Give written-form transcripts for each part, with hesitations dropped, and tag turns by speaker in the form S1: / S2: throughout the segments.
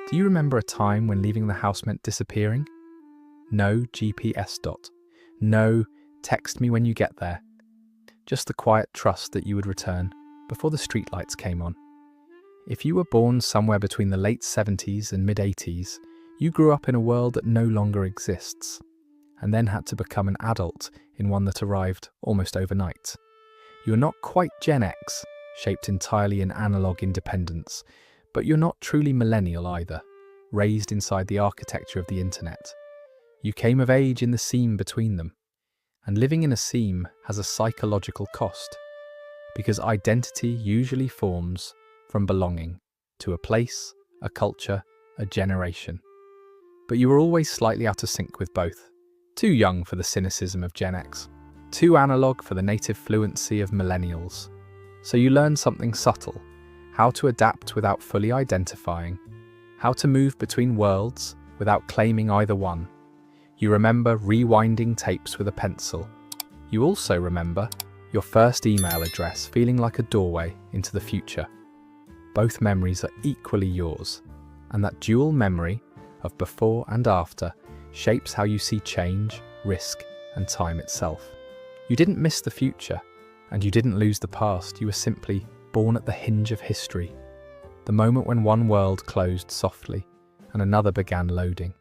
S1: Do you remember a time when leaving the house meant disappearing? No GPS dot. No text me when you get there. Just the quiet trust that you would return before the streetlights came on. If you were born somewhere between the late 70s and mid-80s, you grew up in a world that no longer exists, and then had to become an adult in one that arrived almost overnight. You are not quite Gen X, shaped entirely in analog independence, but you're not truly millennial either, raised inside the architecture of the internet. You came of age in the seam between them, and living in a seam has a psychological cost, because identity usually forms from belonging to a place, a culture, a generation. But you were always slightly out of sync with both. Too young for the cynicism of Gen X, too analog for the native fluency of millennials. So you learned something subtle, how to adapt without fully identifying, how to move between worlds without claiming either one. You remember rewinding tapes with a pencil. You also remember your first email address feeling like a doorway into the future. Both memories are equally yours, and that dual memory of before and after shapes how you see change, risk, and time itself. You didn't miss the future, and you didn't lose the past. You were simply born at the hinge of history, the moment when one world closed softly and another began loading.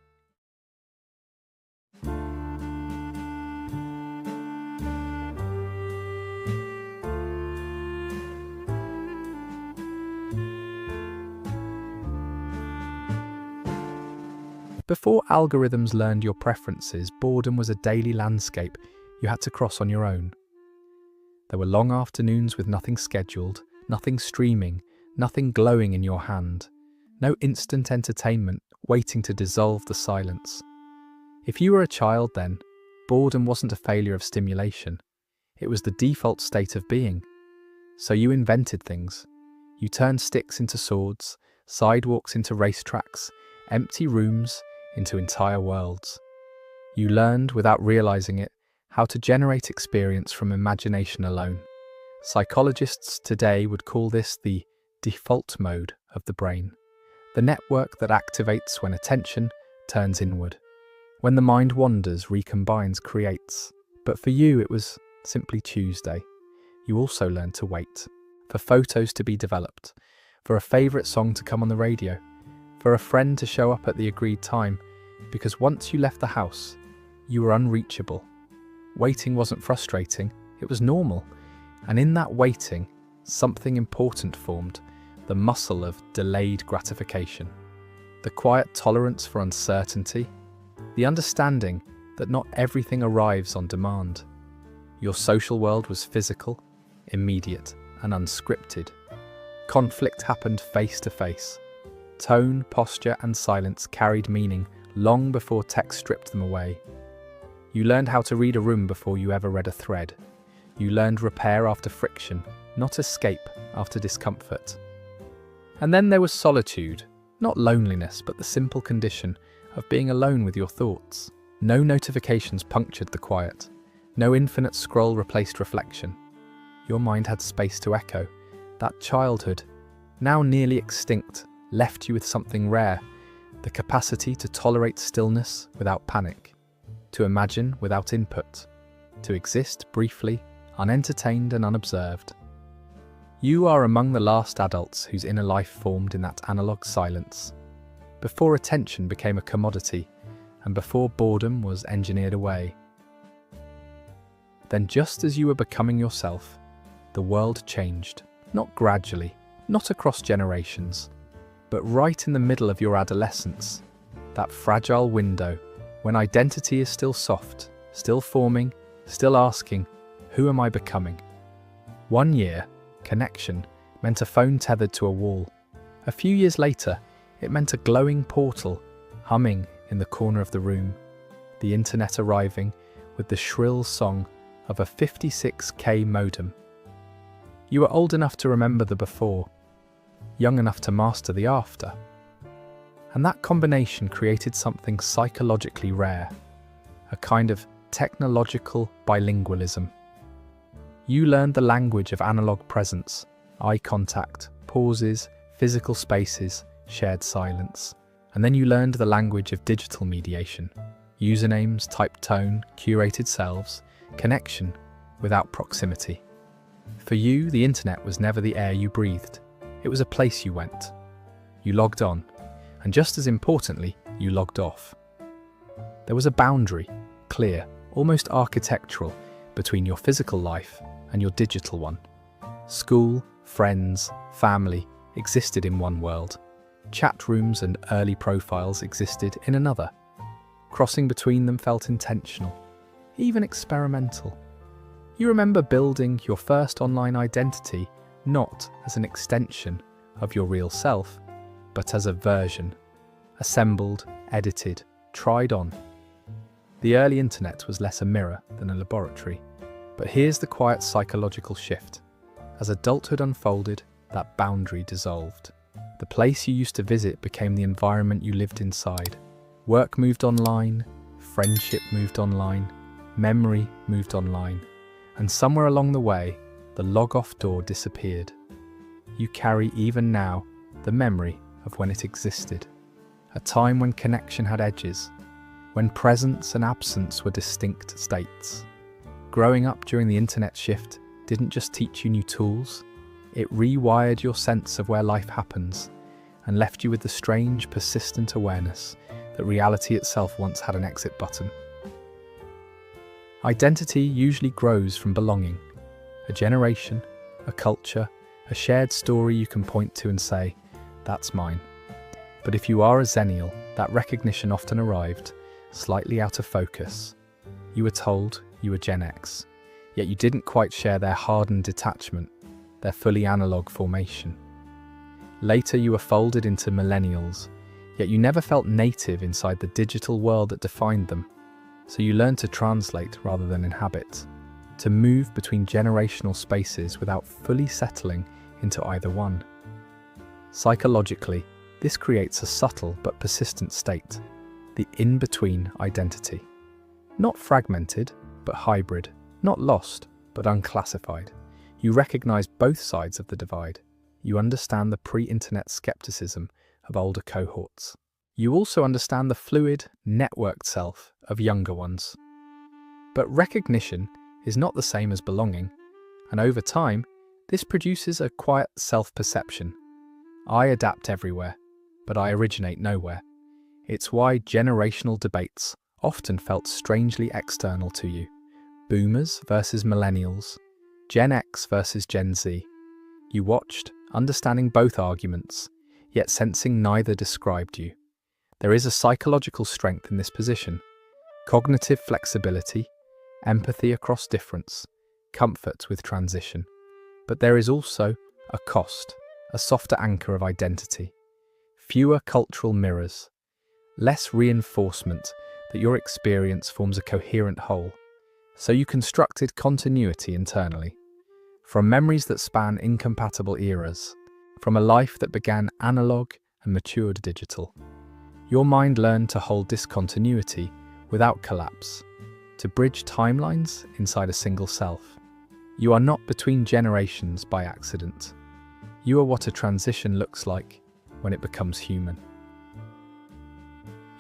S1: Before algorithms learned your preferences, boredom was a daily landscape you had to cross on your own. There were long afternoons with nothing scheduled, nothing streaming, nothing glowing in your hand, no instant entertainment waiting to dissolve the silence. If you were a child then, boredom wasn't a failure of stimulation. It was the default state of being. So you invented things. You turned sticks into swords, sidewalks into racetracks, empty rooms into entire worlds. You learned, without realizing it, how to generate experience from imagination alone. Psychologists today would call this the default mode of the brain, the network that activates when attention turns inward. When the mind wanders, recombines, creates. But for you, it was simply Tuesday. You also learned to wait, for photos to be developed, for a favourite song to come on the radio, for a friend to show up at the agreed time, because once you left the house, you were unreachable. Waiting wasn't frustrating, it was normal. And in that waiting, something important formed, the muscle of delayed gratification, the quiet tolerance for uncertainty, the understanding that not everything arrives on demand. Your social world was physical, immediate, and unscripted. Conflict happened face to face. Tone, posture, and silence carried meaning long before text stripped them away. You learned how to read a room before you ever read a thread. You learned repair after friction, not escape after discomfort. And then there was solitude, not loneliness, but the simple condition of being alone with your thoughts. No notifications punctured the quiet. No infinite scroll replaced reflection. Your mind had space to echo. That childhood, now nearly extinct, left you with something rare, the capacity to tolerate stillness without panic, to imagine without input, to exist briefly, unentertained and unobserved. You are among the last adults whose inner life formed in that analog silence, before attention became a commodity and before boredom was engineered away. Then just as you were becoming yourself, the world changed, not gradually, not across generations, but right in the middle of your adolescence, that fragile window when identity is still soft, still forming, still asking, who am I becoming? 1 year, connection, meant a phone tethered to a wall. A few years later, it meant a glowing portal, humming in the corner of the room, the internet arriving with the shrill song of a 56K modem. You were old enough to remember the before, young enough to master the after. And that combination created something psychologically rare, a kind of technological bilingualism. You learned the language of analog presence, eye contact, pauses, physical spaces, shared silence. And then you learned the language of digital mediation. Usernames, typed tone, curated selves, connection without proximity. For you, the internet was never the air you breathed. It was a place you went. You logged on, and just as importantly, you logged off. There was a boundary, clear, almost architectural, between your physical life and your digital one. School, friends, family existed in one world. Chat rooms and early profiles existed in another. Crossing between them felt intentional, even experimental. You remember building your first online identity not as an extension of your real self, but as a version, assembled, edited, tried on. The early internet was less a mirror than a laboratory. But here's the quiet psychological shift. As adulthood unfolded, that boundary dissolved. The place you used to visit became the environment you lived inside. Work moved online, friendship moved online, memory moved online, and somewhere along the way, the log-off door disappeared. You carry even now the memory of when it existed, a time when connection had edges, when presence and absence were distinct states. Growing up during the internet shift didn't just teach you new tools, it rewired your sense of where life happens and left you with the strange, persistent awareness that reality itself once had an exit button. Identity usually grows from belonging, a generation, a culture, a shared story you can point to and say, that's mine. But if you are a Xennial, that recognition often arrived, slightly out of focus. You were told you were Gen X, yet you didn't quite share their hardened detachment, their fully analog formation. Later you were folded into Millennials, yet you never felt native inside the digital world that defined them. So you learned to translate rather than inhabit, to move between generational spaces without fully settling into either one. Psychologically, this creates a subtle but persistent state, the in-between identity. Not fragmented, but hybrid. Not lost, but unclassified. You recognize both sides of the divide. You understand the pre-internet skepticism of older cohorts. You also understand the fluid, networked self of younger ones. But recognition is not the same as belonging, and over time, this produces a quiet self-perception. I adapt everywhere, but I originate nowhere. It's why generational debates often felt strangely external to you. Boomers versus Millennials, Gen X versus Gen Z. You watched, understanding both arguments, yet sensing neither described you. There is a psychological strength in this position. Cognitive flexibility, empathy across difference, comfort with transition. But there is also a cost, a softer anchor of identity. Fewer cultural mirrors, less reinforcement that your experience forms a coherent whole. So you constructed continuity internally. From memories that span incompatible eras, from a life that began analog and matured digital. Your mind learned to hold discontinuity without collapse, to bridge timelines inside a single self. You are not between generations by accident. You are what a transition looks like when it becomes human.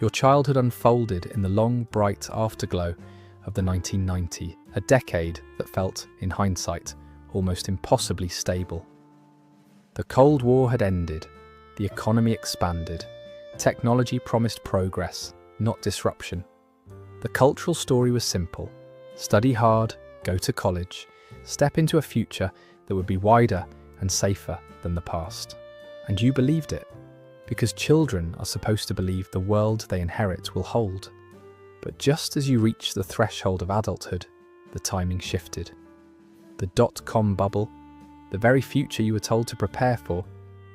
S1: Your childhood unfolded in the long, bright afterglow of the 1990s, a decade that felt, in hindsight, almost impossibly stable. The Cold War had ended, the economy expanded, technology promised progress, not disruption. The cultural story was simple: study hard, go to college, step into a future that would be wider and safer than the past. And you believed it, because children are supposed to believe the world they inherit will hold. But just as you reached the threshold of adulthood, the timing shifted. The dot-com bubble, the very future you were told to prepare for,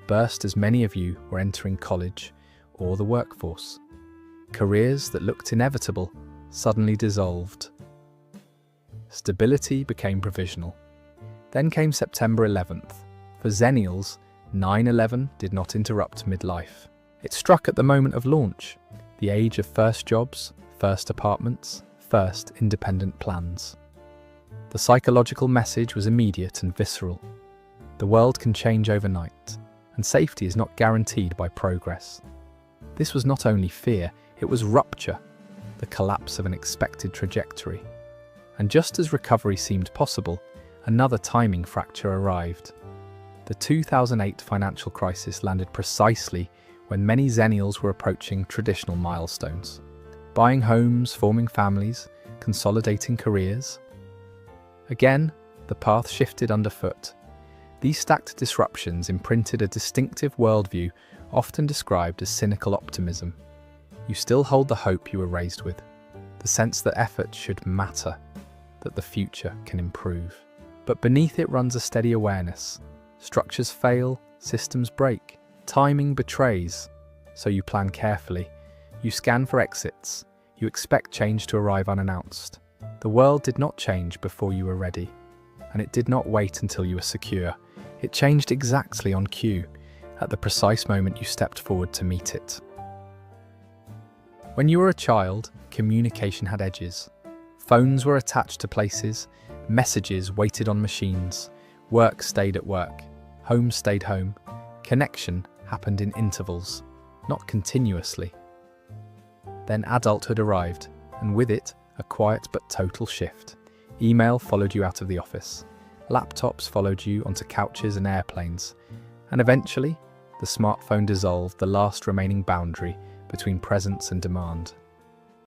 S1: burst as many of you were entering college or the workforce. Careers that looked inevitable suddenly dissolved. Stability became provisional. Then came September 11th. For Xennials, 9/11 did not interrupt midlife. It struck at the moment of launch, the age of first jobs, first apartments, first independent plans. The psychological message was immediate and visceral. The world can change overnight, and safety is not guaranteed by progress. This was not only fear, it was rupture, the collapse of an expected trajectory. And just as recovery seemed possible, another timing fracture arrived. The 2008 financial crisis landed precisely when many Zennials were approaching traditional milestones. Buying homes, forming families, consolidating careers. Again, the path shifted underfoot. These stacked disruptions imprinted a distinctive worldview often described as cynical optimism. You still hold the hope you were raised with, the sense that effort should matter, that the future can improve. But beneath it runs a steady awareness. Structures fail, systems break, timing betrays. So you plan carefully. You scan for exits. You expect change to arrive unannounced. The world did not change before you were ready, and it did not wait until you were secure. It changed exactly on cue, at the precise moment you stepped forward to meet it. When you were a child, communication had edges. Phones were attached to places, messages waited on machines, work stayed at work, home stayed home. Connection happened in intervals, not continuously. Then adulthood arrived, and with it, a quiet but total shift. Email followed you out of the office. Laptops followed you onto couches and airplanes. And eventually, the smartphone dissolved the last remaining boundary between presence and demand.